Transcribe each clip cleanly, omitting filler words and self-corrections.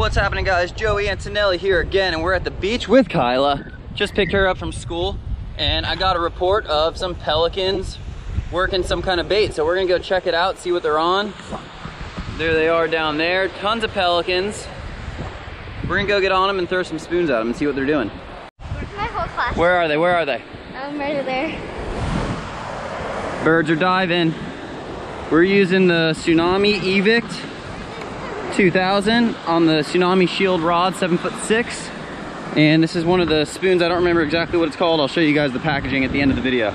What's happening, guys? Joey Antonelli here again, and we're at the beach with Kyla. Just picked her up from school, and I got a report of some pelicans working some kind of bait. So we're gonna go check it out, see what they're on. There they are down there, tons of pelicans. We're gonna go get on them and throw some spoons at them and see what they're doing. Where's my whole class? Where are they? Where are they? Right there. Birds are diving. We're using the Tsunami Evict 2000 on the Tsunami Shield rod, 7'6". And this is one of the spoons. I don't remember exactly what it's called. I'll show you guys the packaging at the end of the video.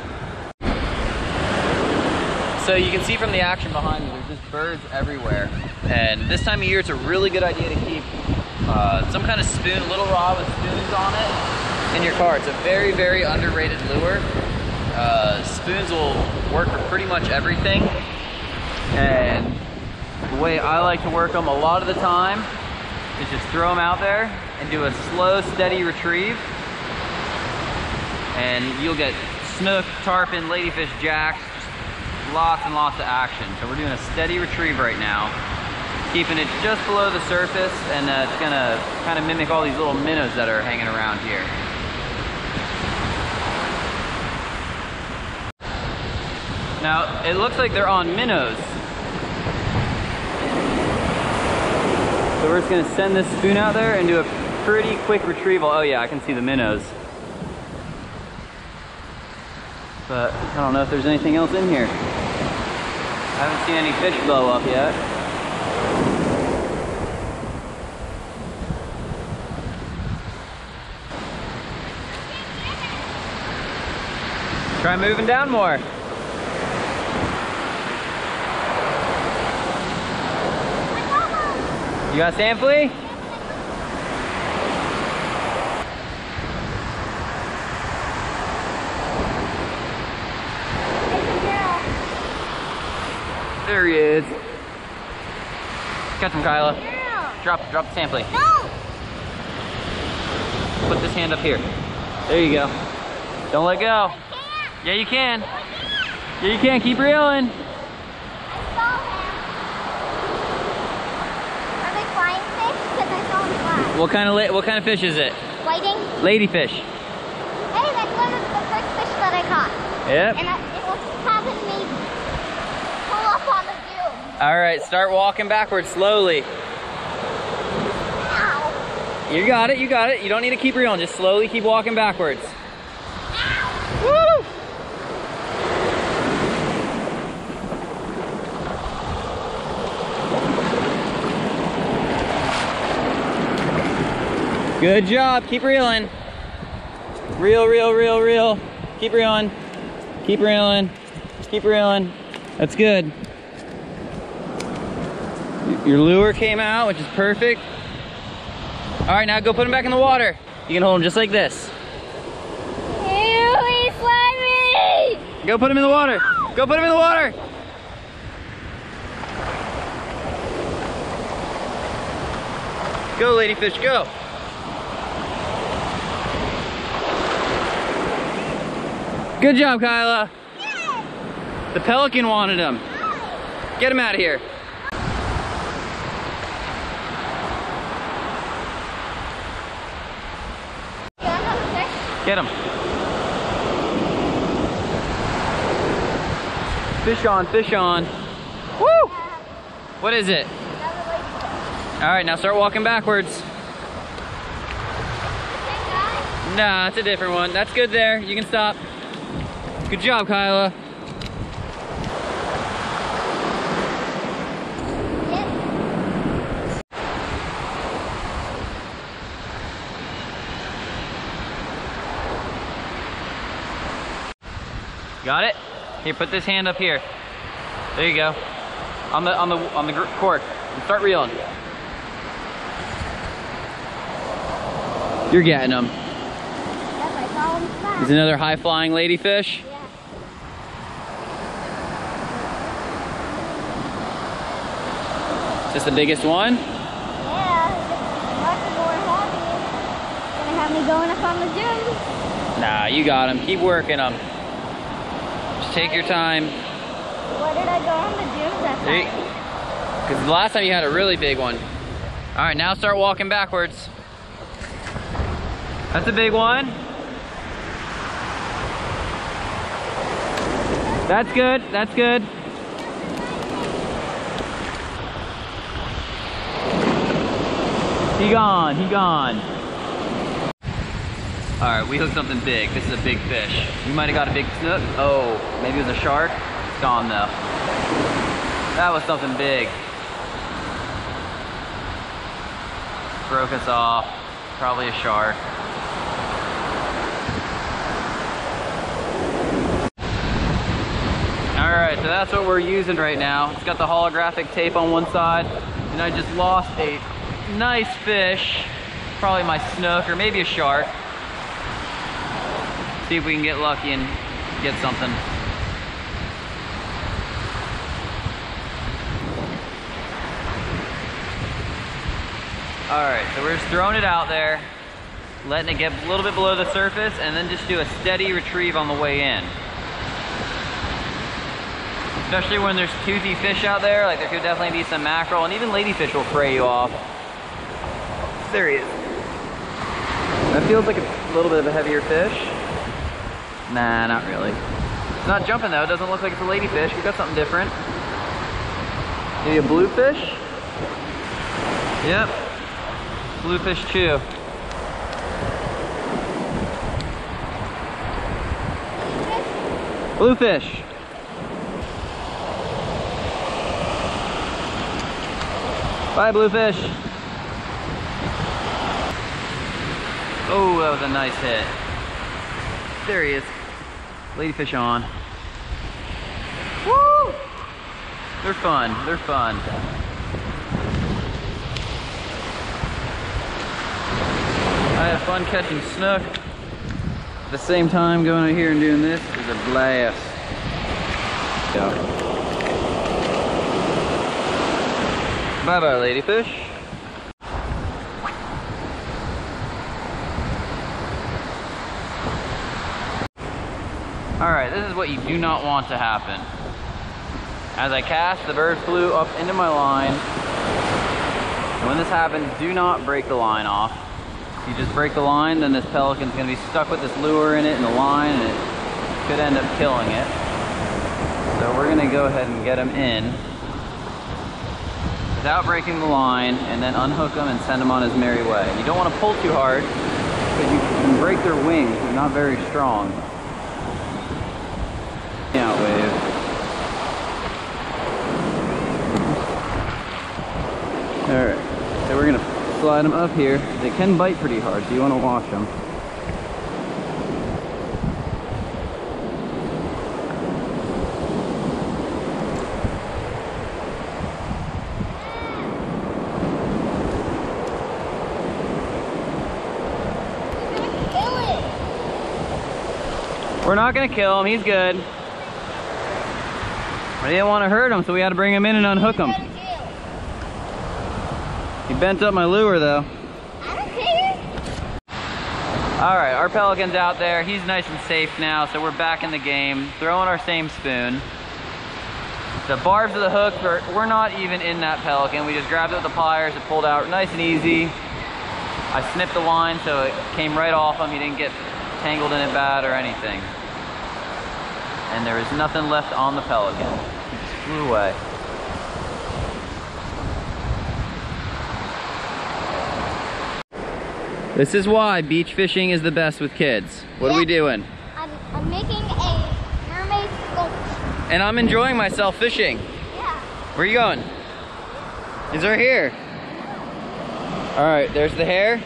So you can see from the action behind me, there's just birds everywhere. And this time of year, it's a really good idea to keep some kind of spoon, a little rod with spoons on it, in your car. It's a very, very underrated lure. Spoons will work for pretty much everything. And the way I like to work them a lot of the time is just throw them out there and do a slow, steady retrieve. And you'll get snook, tarpon, ladyfish, jacks, just lots and lots of action. So we're doing a steady retrieve right now, keeping it just below the surface, and it's gonna kind of mimic all these little minnows that are hanging around here. Now, it looks like they're on minnows. So we're just gonna send this spoon out there and do a pretty quick retrieval. Oh yeah, I can see the minnows. But I don't know if there's anything else in here. I haven't seen any fish blow up yet. Try moving down more. You got a sand flea? There he is. Catch him, Kyla. Yeah. Drop the sand flea. No. Put this hand up here. There you go. Don't let go. Yeah, you can. Yeah, you can. Keep reeling. What kind of fish is it? Whiting. Ladyfish. Hey, that's one of the first fish that I caught. Yep. And it was having me pull up on the dune. All right, start walking backwards slowly. Ow. You got it, you got it. You don't need to keep reeling, just slowly keep walking backwards. Ow. Woo! Good job, keep reeling. Reel, reel, reel, reel. Keep reeling, keep reeling, keep reeling. That's good. Your lure came out, which is perfect. All right, now go put him back in the water. You can hold him just like this. Ew, he's slimy. Go put him in the water. Go put him in the water. Go, ladyfish, go. Good job, Kyla. Yes. The pelican wanted him. Get him out of here. You want another fish? Get him. Fish on, fish on. Woo! What is it? Another ladyfish. All right, now start walking backwards. The same guy? Nah, it's a different one. That's good there. You can stop. Good job, Kyla. Yep. Got it? Here, put this hand up here. There you go. On the cord. And start reeling. You're getting them. Yep, I saw him smash. Is another high-flying ladyfish? Yeah. Is this the biggest one? Yeah, much more heavy. It's gonna have me going up on the dunes. Nah, you got him. Keep working them. Just take your time. Why did I go on the dunes that time? Because the last time you had a really big one. All right, now start walking backwards. That's a big one. That's good, that's good. He gone, he gone. All right, we hooked something big. This is a big fish. We might have got a big snook. Oh, maybe it was a shark. It's gone though. That was something big. Broke us off. Probably a shark. Alright, so that's what we're using right now. It's got the holographic tape on one side, and I just lost a nice fish. Probably my snook or maybe a shark. See if we can get lucky and get something. Alright, so we're just throwing it out there, letting it get a little bit below the surface, and then just do a steady retrieve on the way in. Especially when there's toothy fish out there, like there could definitely be some mackerel, and even ladyfish will fray you off. There he is. That feels like a little bit of a heavier fish. Nah, not really. It's not jumping though, it doesn't look like it's a ladyfish. We got something different. Maybe a bluefish? Yep. Bluefish chew. Bluefish. Bye, bluefish. Oh, that was a nice hit. There he is. Ladyfish on. Woo! They're fun. They're fun. I had fun catching snook. At the same time, going out here and doing this is a blast. Yeah. Bye-bye, ladyfish. Alright, this is what you do not want to happen. As I cast, the bird flew up into my line. And when this happens, do not break the line off. If you just break the line, then this pelican's going to be stuck with this lure in it and the line, and it could end up killing it. So we're going to go ahead and get him in without breaking the line, and then unhook them and send them on his merry way. You don't want to pull too hard because you can break their wings. They're not very strong. Out wave. Alright, so we're going to slide them up here. They can bite pretty hard, so you want to wash them. We're not gonna kill him, he's good. We didn't want to hurt him, so we had to bring him in and unhook him. He bent up my lure though. I don't care. Alright, our pelican's out there. He's nice and safe now, so we're back in the game, throwing our same spoon. The barbs of the hook, we're not even in that pelican. We just grabbed it with the pliers, it pulled out nice and easy. I snipped the line so it came right off him. He didn't get tangled in it bad or anything. And there is nothing left on the pelican. He just flew away. This is why beach fishing is the best with kids. What are we doing? I'm making a mermaid sculpture. And I'm enjoying myself fishing. Yeah. Where are you going? He's right here. All right, there's the hair.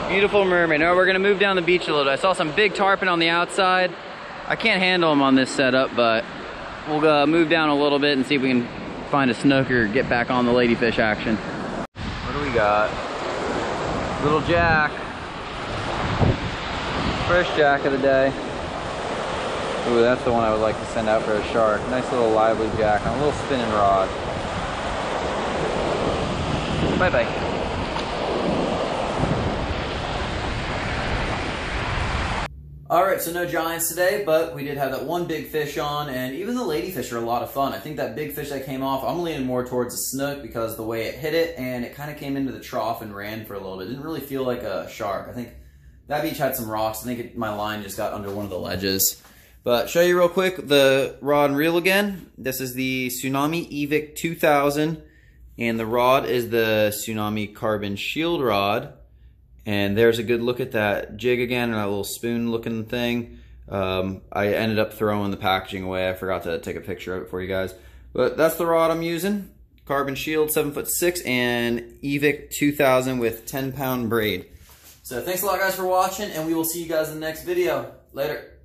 Beautiful mermaid. Now we're gonna move down the beach a little bit. I saw some big tarpon on the outside. I can't handle them on this setup, but we'll move down a little bit and see if we can find a snook or get back on the ladyfish action. What do we got? Little jack. First jack of the day. Ooh, that's the one I would like to send out for a shark. Nice little lively jack on a little spinning rod. Bye-bye. All right, so no giants today, but we did have that one big fish on, and even the ladyfish are a lot of fun. I think that big fish that came off, I'm leaning more towards a snook because the way it hit it, and it kind of came into the trough and ran for a little bit. It didn't really feel like a shark. I think that beach had some rocks. I think my line just got under one of the ledges. But show you real quick the rod and reel again. This is the Tsunami Evict 2000, and the rod is the Tsunami Carbon Shield rod. And there's a good look at that jig again, and that little spoon looking thing. I ended up throwing the packaging away. I forgot to take a picture of it for you guys. But that's the rod I'm using. Carbon Shield 7'6" and Evict 2000 with 10-pound braid. So thanks a lot guys for watching, and we will see you guys in the next video. Later.